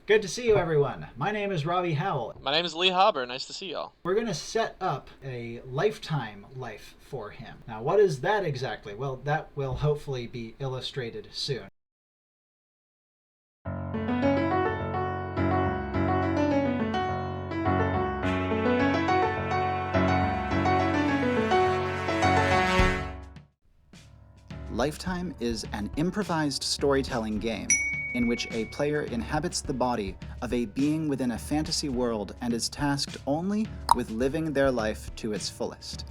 Good to see you, everyone. My name is Robbie Howell. My name is Lee Haber. Nice to see y'all. We're going to set up a lifetime life for him. Now, what is that exactly? Well, that will hopefully be illustrated soon. Lifetime is an improvised storytelling game in which a player inhabits the body of a being within a fantasy world and is tasked only with living their life to its fullest.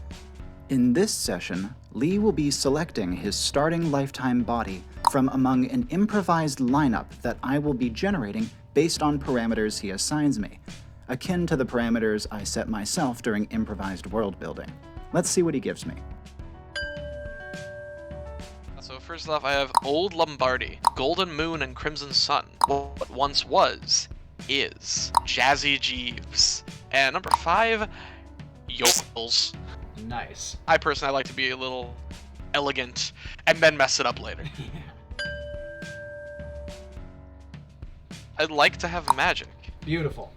In this session, Lee will be selecting his starting lifetime body from among an improvised lineup that I will be generating based on parameters he assigns me, akin to the parameters I set myself during improvised world building. Let's see what he gives me. So first off, I have Old Lombardy, Golden Moon and Crimson Sun, What Once Was, Is, Jazzy Jeeves, and number 5, Yokels. Nice. I personally like to be a little elegant and then mess it up later. I'd like to have magic. Beautiful.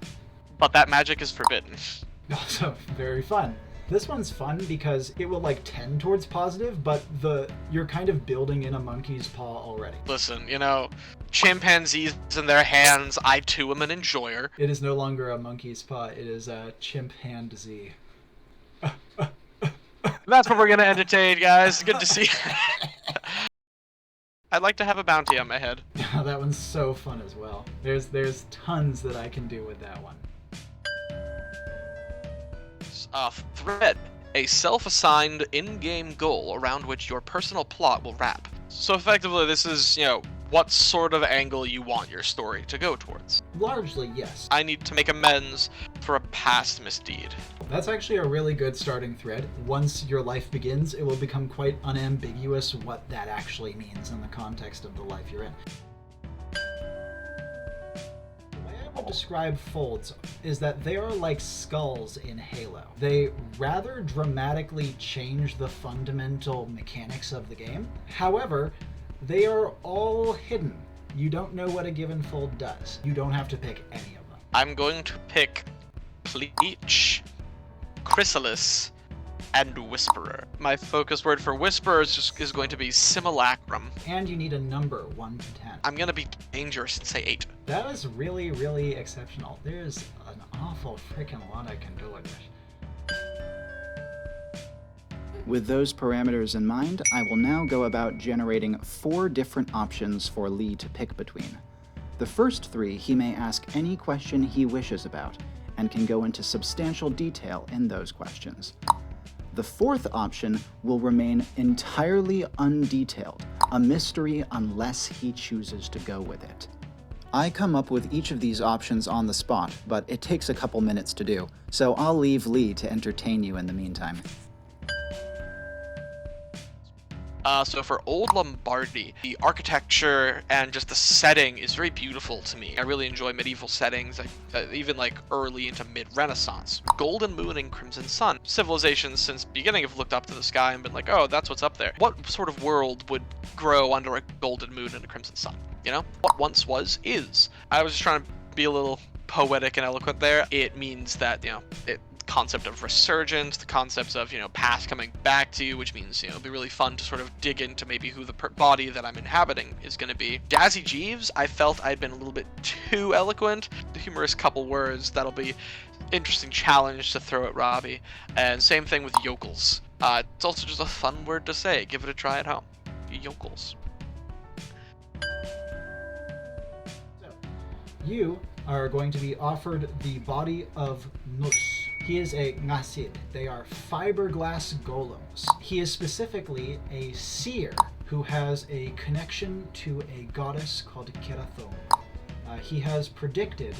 But that magic is forbidden. Also, very fun. This one's fun because it will tend towards positive, but you're kind of building in a monkey's paw already. Listen, chimpanzees in their hands, I too am an enjoyer. It is no longer a monkey's paw, it is a chimpanzee. That's what we're gonna entertain, guys. Good to see you. I'd like to have a bounty on my head. That one's so fun as well. There's tons that I can do with that one. Thread, a self-assigned in-game goal around which your personal plot will wrap. So effectively, this is, what sort of angle you want your story to go towards. Largely, yes. I need to make amends for a past misdeed. That's actually a really good starting thread. Once your life begins, it will become quite unambiguous what that actually means in the context of the life you're in. Describe folds is that they are like skulls in Halo. They rather dramatically change the fundamental mechanics of the game. However, they are all hidden. You don't know what a given fold does. You don't have to pick any of them. I'm going to pick Pleach, Chrysalis, and Whisperer. My focus word for Whisperer is going to be Simulacrum. And you need a number, 1 to 10. I'm going to be dangerous and say 8. That was really, really exceptional. There's an awful freaking lot I can do with this. With those parameters in mind, I will now go about generating 4 different options for Lee to pick between. The first 3 he may ask any question he wishes about, and can go into substantial detail in those questions. The 4th option will remain entirely undetailed, a mystery unless he chooses to go with it. I come up with each of these options on the spot, but it takes a couple minutes to do, so I'll leave Lee to entertain you in the meantime. So for Old Lombardy, the architecture and just the setting is very beautiful to me. I really enjoy medieval settings, even early into mid-Renaissance. Golden Moon and Crimson Sun. Civilizations since beginning have looked up to the sky and been like, oh, that's what's up there. What sort of world would grow under a golden moon and a crimson sun? What once was, is. I was just trying to be a little poetic and eloquent there. It means that, concept of resurgence, the concepts of, past coming back to you, which means, it'll be really fun to sort of dig into maybe who the body that I'm inhabiting is going to be. Jazzy Jeeves, I felt I'd been a little bit too eloquent. The humorous couple words, that'll be interesting challenge to throw at Robbie. And same thing with yokels. It's also just a fun word to say. Give it a try at home. Yokels. You are going to be offered the body of Nus. He is a Ngasid. They are fiberglass golems. He is specifically a seer who has a connection to a goddess called Kerathon. He has predicted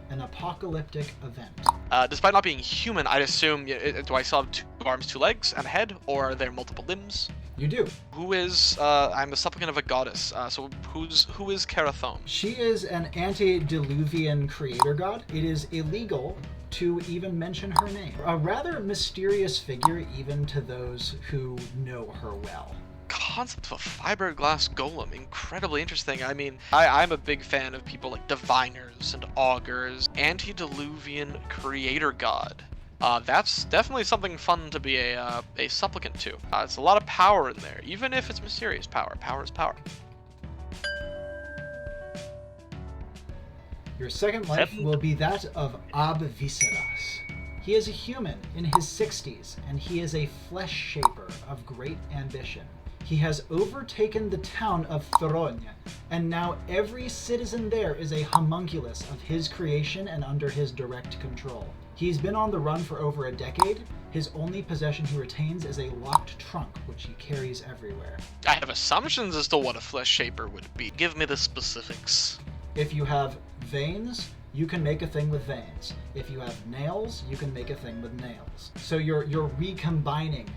an apocalyptic event. Despite not being human, I'd assume, do I still have 2 arms, 2 legs, and a head, or are there multiple limbs? You do. Who is, I'm a supplicant of a goddess, so who is Kerathon? She is an antediluvian creator god. It is illegal to even mention her name. A rather mysterious figure even to those who know her well. God. concept of a fiberglass golem, incredibly interesting. I mean, I'm a big fan of people like diviners and augurs, antediluvian creator god. That's definitely something fun to be a supplicant to. It's a lot of power in there, even if it's mysterious power. Power is power. Your second life will be that of Abridged. He is a human in his 60s, and he is a flesh shaper of great ambition. He has overtaken the town of Thorogne, and now every citizen there is a homunculus of his creation and under his direct control. He's been on the run for over a decade. His only possession he retains is a locked trunk, which he carries everywhere. I have assumptions as to what a flesh shaper would be. Give me the specifics. If you have veins, you can make a thing with veins. If you have nails, you can make a thing with nails. So you're recombining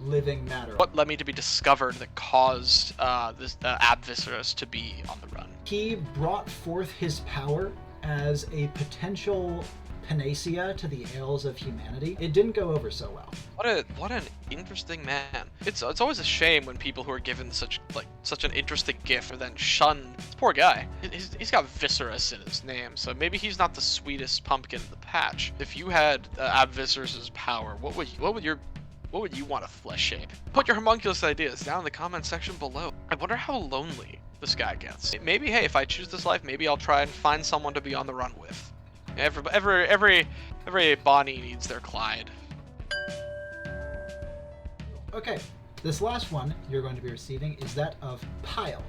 living matter. What led me to be discovered that caused this Abviscerus to be on the run? He brought forth his power as a potential panacea to the ails of humanity. It didn't go over so well. What an interesting man. It's always a shame when people who are given such an interesting gift are then shunned. This poor guy. He's got Viscerus in his name, so maybe he's not the sweetest pumpkin in the patch. If you had Abviscerus's power, what would you want to flesh shape? Put your homunculus ideas down in the comment section below. I wonder how lonely this guy gets. Maybe, hey, if I choose this life, maybe I'll try and find someone to be on the run with. Every Bonnie needs their Clyde. Okay, this last one you're going to be receiving is that of Pyle.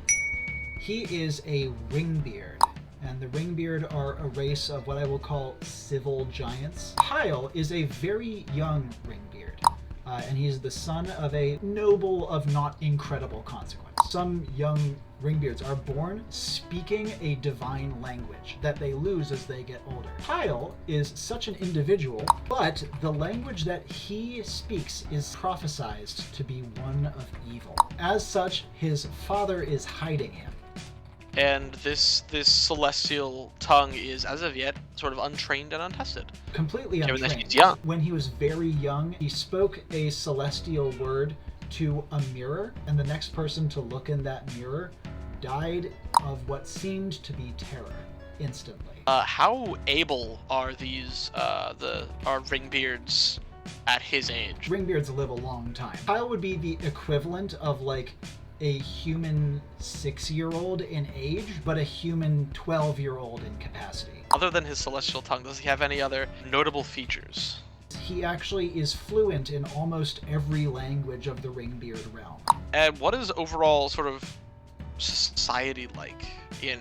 He is a ringbeard, and the ringbeard are a race of what I will call civil giants. Pyle is a very young ringbeard, and he's the son of a noble of not incredible consequence. Some young ringbeards are born speaking a divine language that they lose as they get older. Pyle is such an individual, but the language that he speaks is prophesized to be one of evil. As such, his father is hiding him. And this celestial tongue is, as of yet, sort of untrained and untested. Completely Given untrained. that he's young. When he was very young, he spoke a celestial word to a mirror, and the next person to look in that mirror died of what seemed to be terror instantly. How able are these are ringbeards at his age? Ringbeards live a long time. Pyle would be the equivalent of like a human 6-year-old in age, but a human 12-year-old in capacity. Other than his celestial tongue, does he have any other notable features? He actually is fluent in almost every language of the ringbeard realm. And what is overall sort of society like in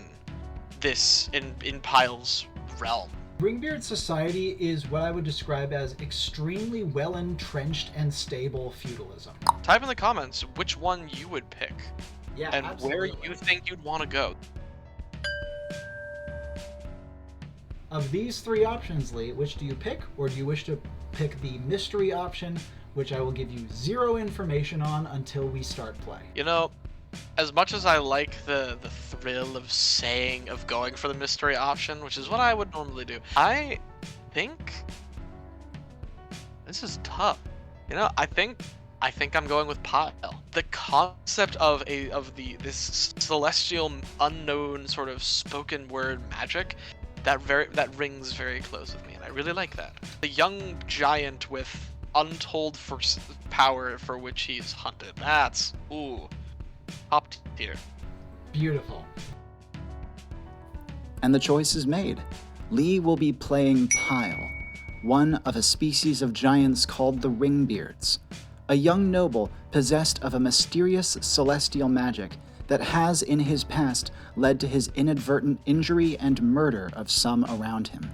Pyle's realm? Ringbeard society is what I would describe as extremely well entrenched and stable feudalism. Type in the comments which one you would pick. Yeah, and absolutely. where you think you'd want to go. Of these three options, Lee, which do you pick, or do you wish to pick the mystery option, which I will give you 0 information on until we start play? You know, as much as I like the thrill of going for the mystery option, which is what I would normally do, I think this is tough. You know, I think I'm going with Pyle. The concept of this celestial unknown sort of spoken word magic that rings very close with me, and I really like that. The young giant with untold power for which he's hunted. That's top tier. Beautiful. And the choice is made. Lee will be playing Pyle, one of a species of giants called the Ringbeards, a young noble possessed of a mysterious celestial magic that has in his past led to his inadvertent injury and murder of some around him.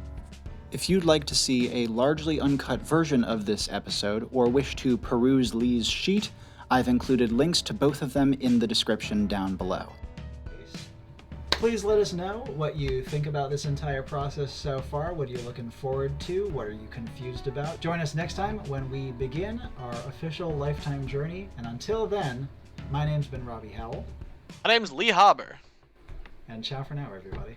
If you'd like to see a largely uncut version of this episode or wish to peruse Lee's sheet, I've included links to both of them in the description down below. Please let us know what you think about this entire process so far. What are you looking forward to? What are you confused about? Join us next time when we begin our official lifetime journey. And until then, my name's been Robbie Howell. My name's Lee Haber. And ciao for now, everybody.